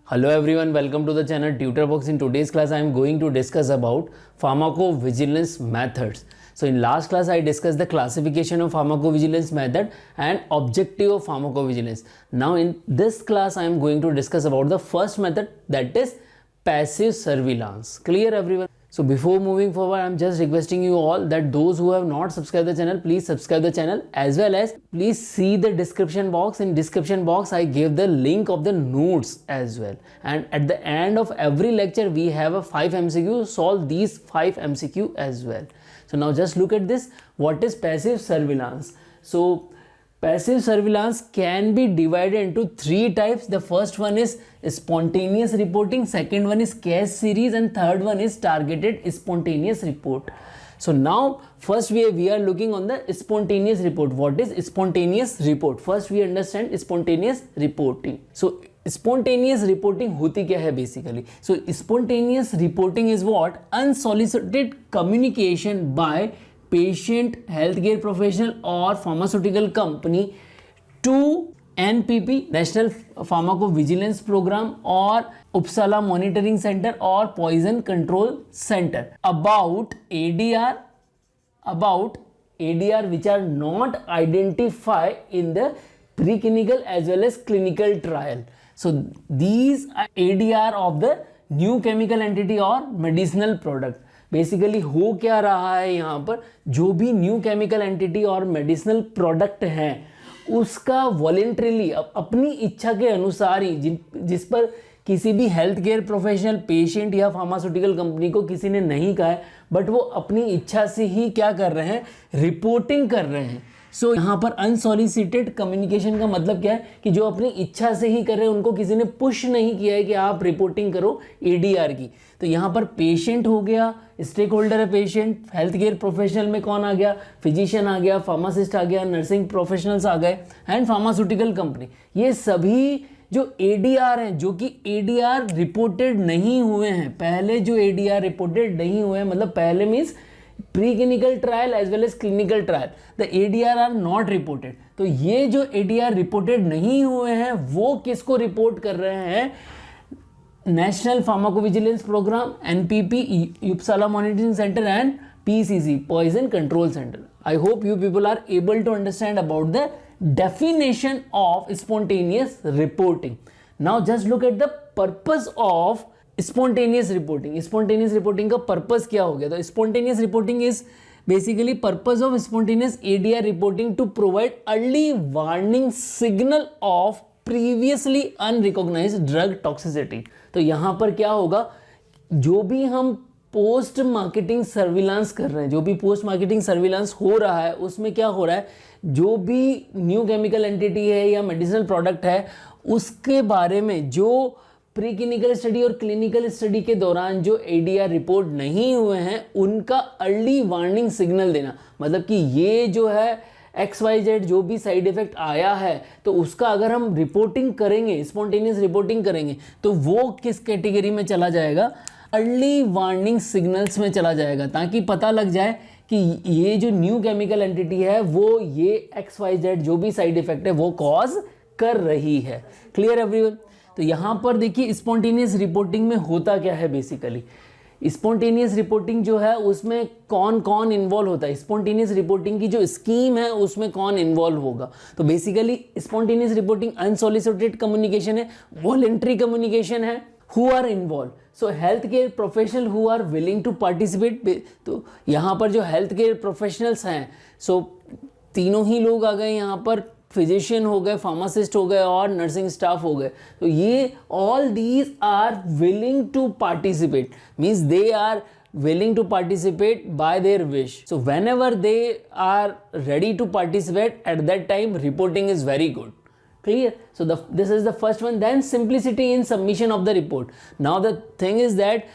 Hello everyone, welcome to the channel TutorBox. In today's class, I am going to discuss about pharmacovigilance methods. So in last class, I discussed the classification of pharmacovigilance method and objective of pharmacovigilance. Now in this class, I am going to discuss about the first method, that is passive surveillance. Clear everyone? So before moving forward, I'm just requesting you all that those who have not subscribed the channel, please subscribe the channel, as well as please see the description box. In description box, I gave the link of the notes as well. And at the end of every lecture, we have a 5 MCQ. Solve these 5 MCQ as well. So now just look at this. What is passive surveillance? So passive surveillance can be divided into 3 types. The first one is spontaneous reporting, second one is case series, and third one is targeted spontaneous report. So now first we are looking on the spontaneous report. What is spontaneous report? First we understand spontaneous reporting. So spontaneous reporting होती क्या है basically? So spontaneous reporting is what? Unsolicited communication by patient, healthcare professional or pharmaceutical company to NPP, National Pharmacovigilance Program, or Uppsala Monitoring Center or Poison Control Center about ADR which are not identified in the preclinical as well as clinical trial. So these are ADR of the new chemical entity or medicinal product. Basically हो क्या रहा है यहाँ पर, जो भी new chemical entity और medicinal product हैं उसका वॉलेंट्रीली अपनी इच्छा के अनुसार ही जिस पर किसी भी हेल्थ केयर प्रोफेशनल, पेशेंट या फार्मास्यूटिकल कंपनी को किसी ने नहीं कहा है, बट वो अपनी इच्छा से ही क्या कर रहे हैं, रिपोर्टिंग कर रहे हैं. सो यहाँ पर अनसॉलिसिटेड कम्युनिकेशन का मतलब क्या है कि जो अपनी इच्छा से ही कर रहे हैं, उनको किसी ने पुश नहीं किया है कि आप रिपोर्टिंग करो एडीआर की. तो यहाँ पर पेशेंट हो गया, स्टेक होल्डर है पेशेंट, हेल्थ केयर प्रोफेशनल में कौन आ गया, फिजिशियन आ गया, फार्मासिस्ट आ गया, नर्सिंग प्रोफेशनल्स आ गए, एंड फार्मास्यूटिकल कंपनी. ये सभी जो एडीआर हैं, जो कि एडीआर रिपोर्टेड नहीं हुए हैं, पहले जो एडीआर रिपोर्टेड नहीं हुए हैं, मतलब पहले means preclinical trial as well as clinical trial, the ADR are not reported. तो ये जो ADR रिपोर्टेड नहीं हुए हैं वो किसको रिपोर्ट कर रहे हैं? National pharmacovigilance programme, NPP, Uppsala Monitoring Center and PCC, Poison Control Center. I hope you people are able to understand about the definition of spontaneous reporting. Now just look at the purpose of spontaneous reporting. Spontaneous reporting का purpose क्या हो गया? तो spontaneous reporting is basically purpose of spontaneous ADR reporting to provide early warning signal of previously unrecognised drug toxicity. तो यहां पर क्या होगा, जो भी हम पोस्ट मार्केटिंग सर्विलांस कर रहे हैं, जो भी पोस्ट मार्केटिंग सर्विलांस हो रहा है, उसमें क्या हो रहा है, जो भी न्यू केमिकल एंटिटी है या मेडिसिनल प्रोडक्ट है, उसके बारे में जो प्रीक्लिनिकल स्टडी और क्लिनिकल स्टडी के दौरान जो एडीआर रिपोर्ट नहीं हुए हैं, उनका अर्ली वार्निंग सिग्नल देना. मतलब कि ये जो है XYZ जो भी साइड इफेक्ट आया है, तो उसका अगर हम रिपोर्टिंग करेंगे, स्पॉन्टेनियस रिपोर्टिंग करेंगे, तो वो किस कैटेगरी में चला जाएगा? अर्ली वार्निंग सिग्नल्स में चला जाएगा, ताकि पता लग जाए कि ये जो न्यू केमिकल एंटिटी है वो ये XYZ जो भी साइड इफेक्ट है वो कॉज कर रही है. Clear everyone? तो यहाँ पर देखिए स्पॉन्टेनियस रिपोर्टिंग में होता क्या है. बेसिकली स्पॉन्टेनियस रिपोर्टिंग जो है उसमें कौन कौन इन्वॉल्व होता है, स्पॉन्टेनियस रिपोर्टिंग की जो स्कीम है उसमें कौन इन्वॉल्व होगा. तो basically spontaneous reporting unsolicited communication है, वॉलेंट्री कम्युनिकेशन है. Who are involve? So health care professional who are willing to participate. तो यहाँ पर जो हेल्थ केयर प्रोफेशनल्स हैं, सो तीनों ही लोग आ गए यहाँ पर, फिजिशियन हो गए, फार्मासिस्ट हो गए और नर्सिंग स्टाफ हो गए. तो ये all these are willing to participate, means they are willing to participate by their wish. So whenever they are ready to participate, at that time reporting is very good. Clear? So this is the first one. Then simplicity in submission of the report. Now the thing is that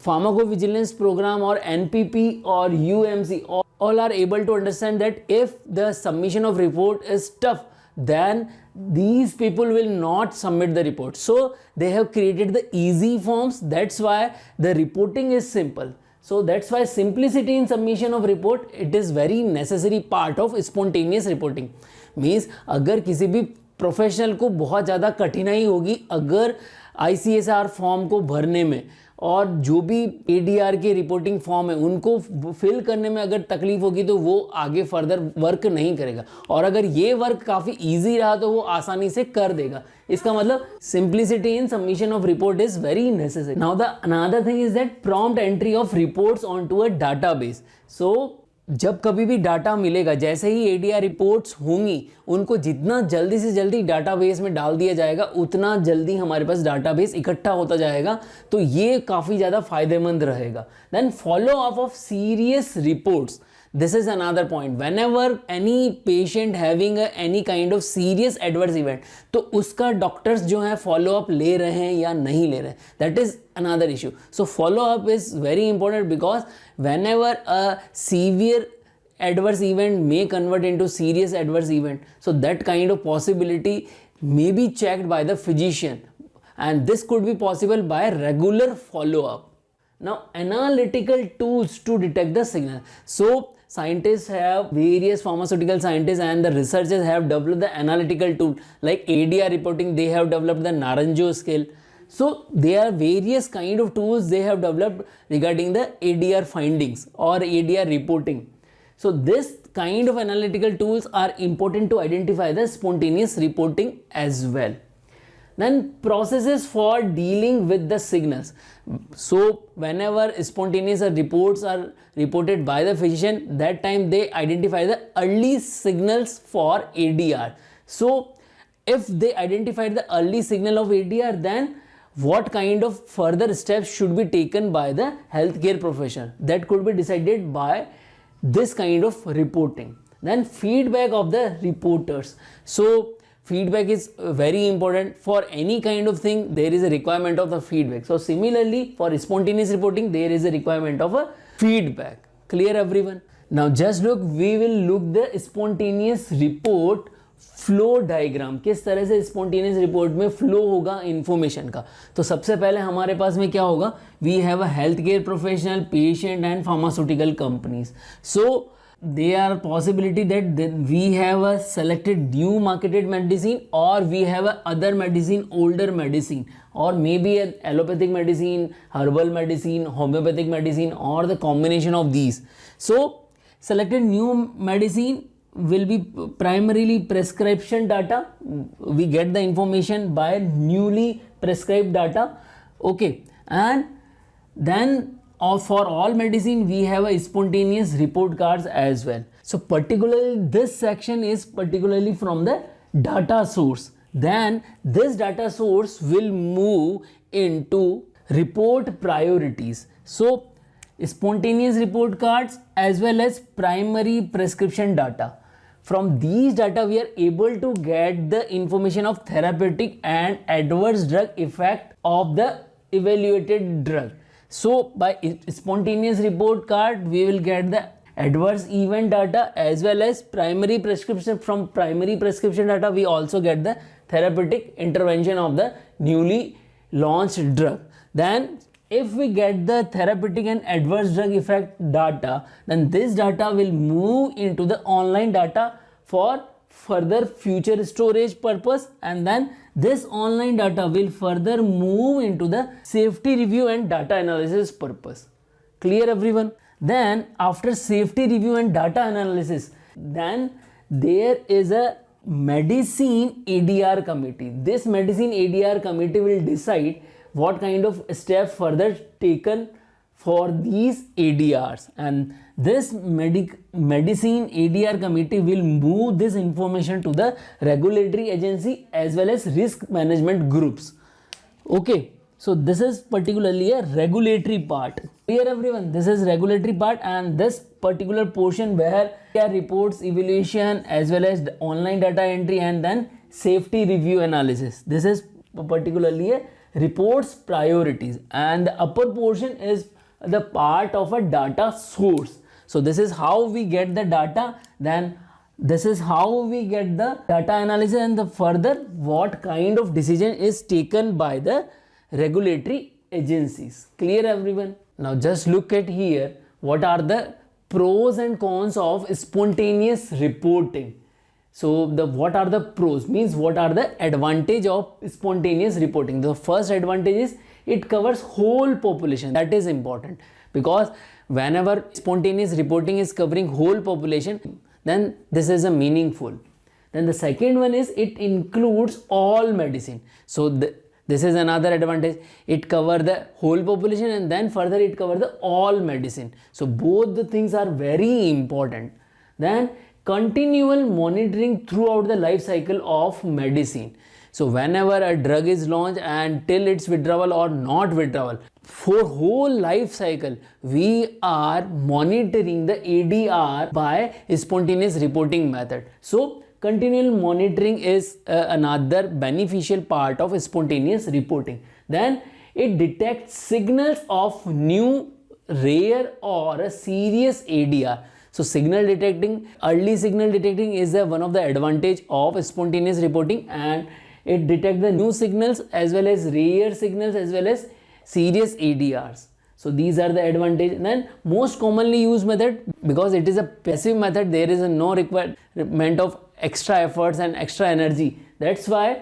pharmacovigilance program or NPP or UMC all are able to understand that if the submission of report is tough, then these people will not submit the report. So they have created the easy forms. That's why the reporting is simple. So that's why simplicity in submission of report, it is very necessary part of spontaneous reporting. Means अगर किसी भी professional को बहुत ज़्यादा कठिनाई होगी अगर ICSR form को भरने में और जो भी ADR के रिपोर्टिंग फॉर्म है उनको फिल करने में अगर तकलीफ होगी तो वो आगे फर्दर वर्क नहीं करेगा, और अगर ये वर्क काफ़ी ईजी रहा तो वो आसानी से कर देगा। इसका मतलब simplicity in submission of report is very necessary. Now the another thing is that prompt entry of reports on to a database. So जब कभी भी डाटा मिलेगा, जैसे ही ADR रिपोर्ट्स होंगी, उनको जितना जल्दी से जल्दी डाटाबेस में डाल दिया जाएगा उतना जल्दी हमारे पास डाटाबेस इकट्ठा होता जाएगा, तो ये काफ़ी ज़्यादा फायदेमंद रहेगा। Then follow up of serious reports, this is another point. Whenever any patient having any kind of serious adverse event, तो उसका डॉक्टर्स जो है फॉलो अप ले रहे हैं या नहीं ले रहे हैं, that is another issue. So follow up is very important because whenever a severe adverse event may convert into serious adverse event, so that kind of possibility may be checked by the physician, and this could be possible by regular follow up. Now analytical tools to detect the signal. So scientists have, various pharmaceutical scientists and the researchers have developed the analytical tool like ADR reporting. They have developed the Naranjo scale. So there are various kind of tools they have developed regarding the ADR findings or ADR reporting. So this kind of analytical tools are important to identify the spontaneous reporting as well. Then processes for dealing with the signals. So whenever spontaneous reports are reported by the physician, that time they identify the early signals for ADR. So if they identified the early signal of ADR, then what kind of further steps should be taken by the healthcare professional, that could be decided by this kind of reporting. Then feedback of the reporters. So feedback is very important. For any kind of thing there is a requirement of the feedback. So similarly for spontaneous reporting there is a requirement of a feedback. Clear everyone? Now just look, we will look the spontaneous report flow diagram, किस तरह से spontaneous report में flow होगा information का। तो सबसे पहले हमारे पास में क्या होगा, we have a health care professional, patient and pharmaceutical companies. So there are possibility that we have a selected new marketed medicine or we have a other medicine, older medicine, or maybe an allopathic medicine, herbal medicine, homeopathic medicine, or the combination of these. So selected new medicine will be primarily prescription data. We get the information by newly prescribed data. Okay, and then for all medicine we have a spontaneous report cards as well. So particularly this section is particularly from the data source. Then this data source will move into report priorities. So spontaneous report cards as well as primary prescription data. From these data we are able to get the information of therapeutic and adverse drug effect of the evaluated drug. So by spontaneous report card we will get the adverse event data as well as primary prescription. From primary prescription data we also get the therapeutic intervention of the newly launched drug. Then if we get the therapeutic and adverse drug effect data, then this data will move into the online data for further future storage purpose, and then this online data will further move into the safety review and data analysis purpose. Clear everyone? Then after safety review and data analysis, then there is a medicine ADR committee. This medicine ADR committee will decide what kind of step further taken for these ADRs, and this medicine ADR committee will move this information to the regulatory agency as well as risk management groups. Okay, so this is particularly a regulatory part. Clear everyone? This is regulatory part, and this particular portion where there are reports, evaluation as well as online data entry and then safety review analysis. This is particularly a reports priorities, and the upper portion is the part of a data source. So this is how we get the data, then this is how we get the data analysis, and the further what kind of decision is taken by the regulatory agencies. Clear everyone? Now just look at here, what are the pros and cons of spontaneous reporting. So what are the pros, means what are the advantage of spontaneous reporting? The first advantage is it covers whole population. That is important, because whenever spontaneous reporting is covering whole population, then this is a meaningful. Then the second one is it includes all medicine. So this is another advantage. It covers the whole population, and then further it covers the all medicine. So both the things are very important. Then continual monitoring throughout the life cycle of medicine. So whenever a drug is launched and till its withdrawal or not withdrawal, for whole life cycle, we are monitoring the ADR by spontaneous reporting method. So continual monitoring is another beneficial part of spontaneous reporting. Then it detects signals of new, rare or a serious ADR. So early signal detecting is one of the advantage of spontaneous reporting, and it detects the new signals as well as rare signals as well as serious ADRs. So these are the advantage. Then most commonly used method, because it is a passive method, there is no requirement of extra efforts and extra energy. That's why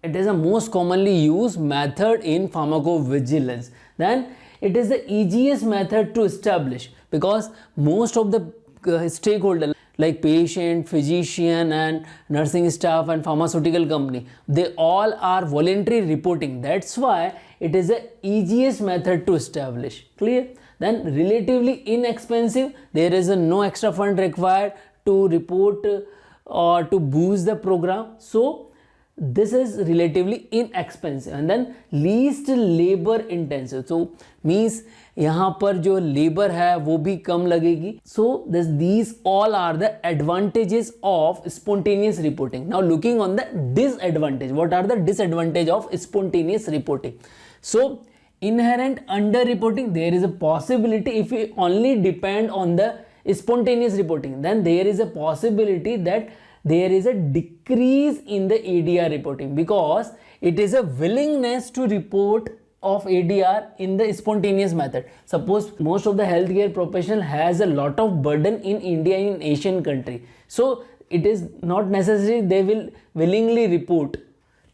it is a most commonly used method in pharmacovigilance. Then it is the easiest method to establish, because most of the stakeholders like patient, physician and nursing staff and pharmaceutical company, they all are voluntary reporting. That's why it is the easiest method to establish. Clear? Then relatively inexpensive, there is no extra fund required to report or to boost the program. So this is relatively inexpensive. And then least labor intensive, so means यहाँ पर जो labor है वो भी कम लगेगी. So these all are the advantages of spontaneous reporting. Now looking on the disadvantage, what are the disadvantage of spontaneous reporting? So inherent under reporting, there is a possibility if we only depend on the spontaneous reporting, then there is a possibility that there is a decrease in the ADR reporting, because it is a willingness to report of ADR in the spontaneous method. Suppose most of the healthcare professional has a lot of burden in India, in Asian country, so it is not necessary they will willingly report.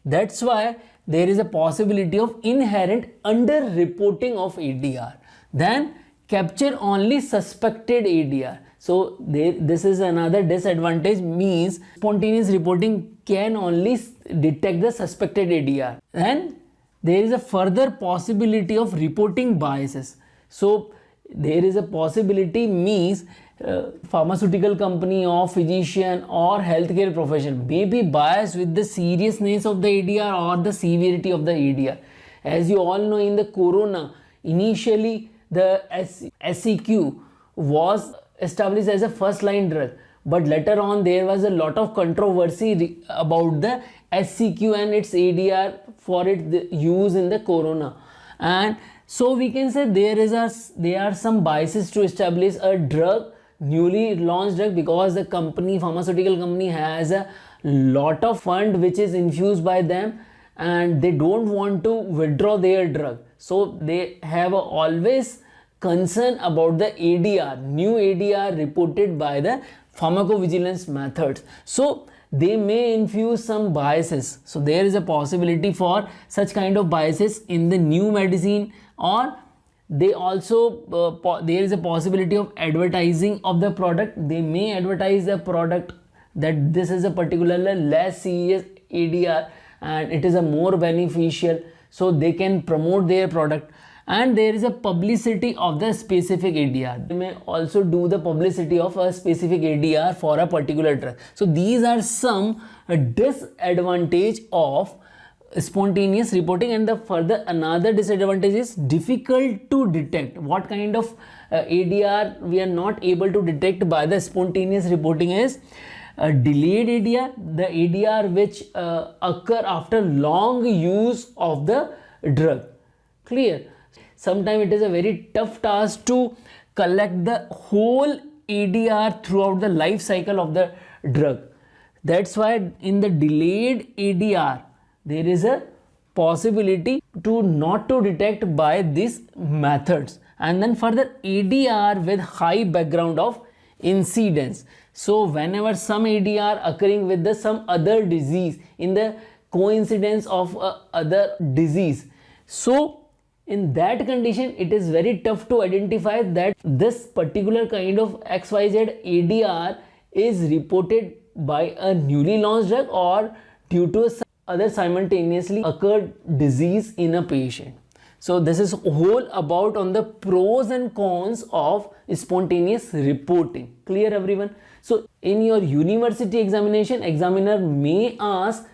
That's why there is a possibility of inherent under reporting of ADR. Then capture only suspected ADR. So this is another disadvantage, means spontaneous reporting can only detect the suspected ADR. And there is a further possibility of reporting biases. So there is a possibility, means pharmaceutical company or physician or healthcare profession may be biased with the seriousness of the ADR or the severity of the ADR. As you all know, in the corona, initially the SCQ was established as a first line drug, but later on there was a lot of controversy about the SCQ and its ADR for its use in the corona. And so we can say there are some biases to establish a drug, newly launched drug, because the pharmaceutical company has a lot of fund which is infused by them and they don't want to withdraw their drug. So they have always concern about the ADR, new ADR reported by the pharmacovigilance methods. So they may infuse some biases. So there is a possibility for such kind of biases in the new medicine, or they also there is a possibility of advertising of the product. They may advertise the product that this is a particularly less serious ADR and it is a more beneficial, so they can promote their product. And there is a publicity of the specific ADR. They may also do the publicity of a specific ADR for a particular drug. So these are some disadvantage of spontaneous reporting. And the further another disadvantage is difficult to detect. What kind of ADR we are not able to detect by the spontaneous reporting is delayed ADR, the ADR which occur after long use of the drug. Clear? Sometimes it is a very tough task to collect the whole ADR throughout the life cycle of the drug. That's why in the delayed ADR, there is a possibility to not to detect by these methods. And then further ADR with high background of incidence. So whenever some ADR occurring with the some other disease in the coincidence of other disease, so in that condition it is very tough to identify that this particular kind of XYZ ADR is reported by a newly launched drug or due to some other simultaneously occurred disease in a patient. So this is whole about on the pros and cons of spontaneous reporting. Clear everyone? So in your university examination, examiner may ask,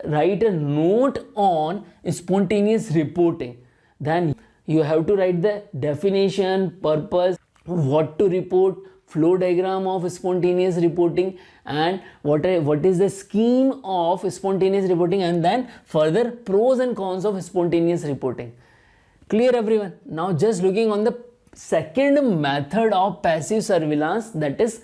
write a note on spontaneous reporting. Then you have to write the definition, purpose, what to report, flow diagram of spontaneous reporting, and what is the scheme of spontaneous reporting, and then further pros and cons of spontaneous reporting. Clear everyone? Now just looking on the second method of passive surveillance, that is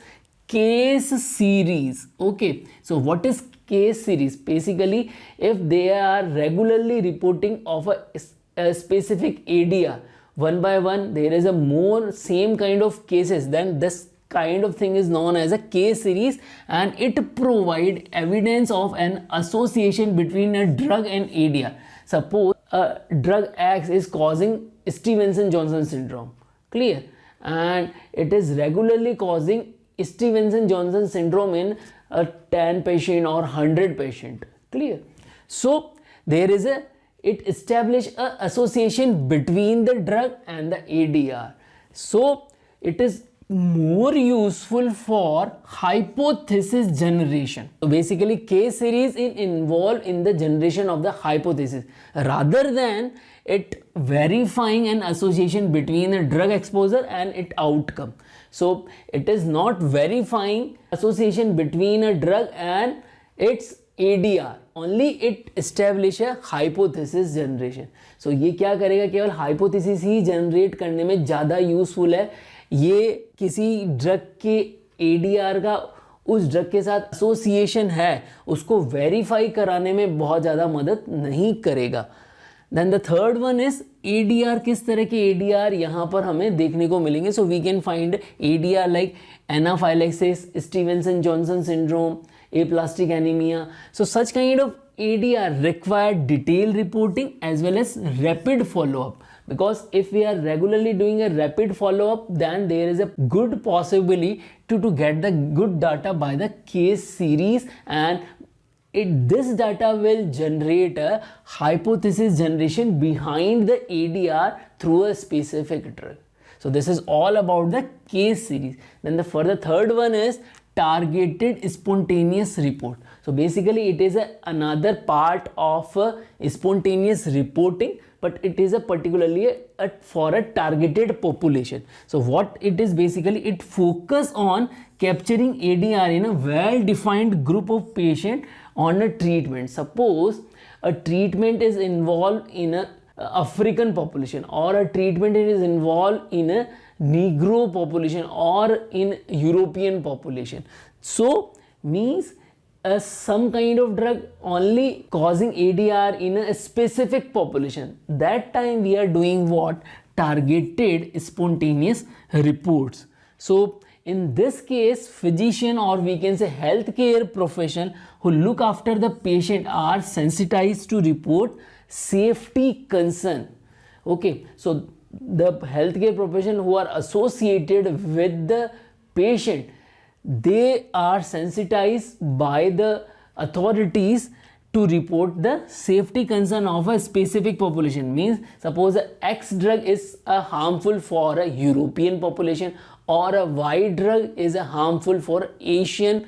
case series. Okay, so what is case series? Basically, if they are regularly reporting of a specific ADR one by one, there is a more same kind of cases, then this kind of thing is known as a case series, and it provide evidence of an association between a drug and ADR. Suppose a drug X is causing Stevenson-Johnson syndrome, clear, and it is regularly causing Stevenson-Johnson syndrome in a 10 patient or 100 patient, clear. So there is it establish a association between the drug and the ADR. So it is more useful for hypothesis generation. So basically case series is involved in the generation of the hypothesis rather than it verifying an association between a drug exposure and its outcome. So it is not verifying association between a drug and its ADR, only it establish a hypothesis generation. So ये क्या करेगा, केवल hypothesis ही generate करने में ज़्यादा useful है. ये किसी ड्रग के ADR का उस ड्रग के साथ एसोसिएशन है उसको वेरीफाई कराने में बहुत ज़्यादा मदद नहीं करेगा. Then the third one is ADR. किस तरह के ADR यहाँ पर हमें देखने को मिलेंगे? So we can find ADR like anaphylaxis, Stevenson Johnson syndrome, aplastic anemia. So such kind of ADR require detailed reporting as well as rapid follow-up, because if we are regularly doing a rapid follow-up, then there is a good possibility to get the good data by the case series, and this data will generate a hypothesis generation behind the ADR through a specific drug. So this is all about the case series. Then the further third one is targeted spontaneous report. So basically it is another part of spontaneous reporting, but it is particularly for a targeted population. So what it is basically, it focus on capturing ADR in a well-defined group of patient on a treatment. Suppose a treatment is involved in a African population, or a treatment is involved in a Negro population or in European population. So means some kind of drug only causing ADR in a specific population. That time we are doing what? Targeted spontaneous reports. So in this case, physician, or we can say healthcare professional who look after the patient are sensitized to report safety concern. Okay, so the healthcare profession who are associated with the patient, they are sensitized by the authorities to report the safety concern of a specific population. Means suppose X drug is harmful for a European population, or a Y drug is harmful for Asian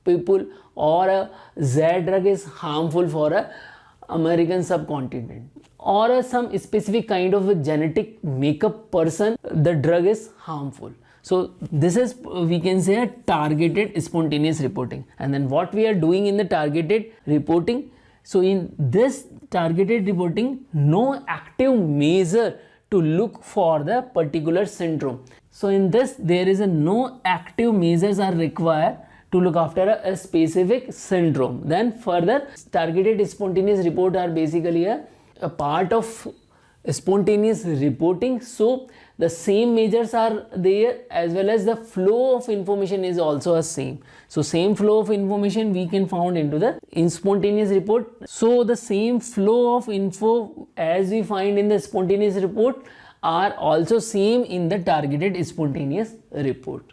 people, or a Z drug is harmful for a American subcontinent, or some specific kind of a genetic makeup person, the drug is harmful. So this is, we can say, a targeted spontaneous reporting. And then what we are doing in the targeted reporting, so in this targeted reporting, no active measure to look for the particular syndrome. So in this, there is no active measures are required to look after a specific syndrome. Then further, targeted spontaneous report are basically a part of spontaneous reporting. So the same measures are there, as well as the flow of information is also a same. So same flow of information we can found into the in spontaneous report. So the same flow of info as we find in the spontaneous report are also same in the targeted spontaneous report.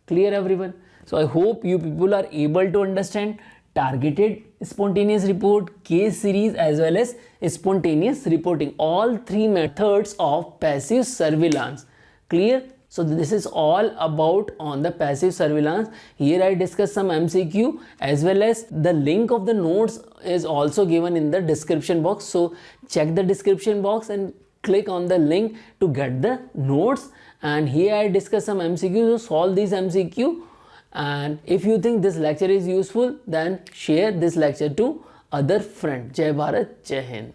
Clear everyone? So I hope you people are able to understand targeted spontaneous report, case series, as well as spontaneous reporting, all three methods of passive surveillance. Clear? So this is all about on the passive surveillance. Here I discussed some MCQ, as well as the link of the notes is also given in the description box. So check the description box and click on the link to get the notes. And here I discussed some MCQ, so solve these MCQ. And if you think this lecture is useful, then share this lecture to other friends. Jai Bharat, Jai Hind.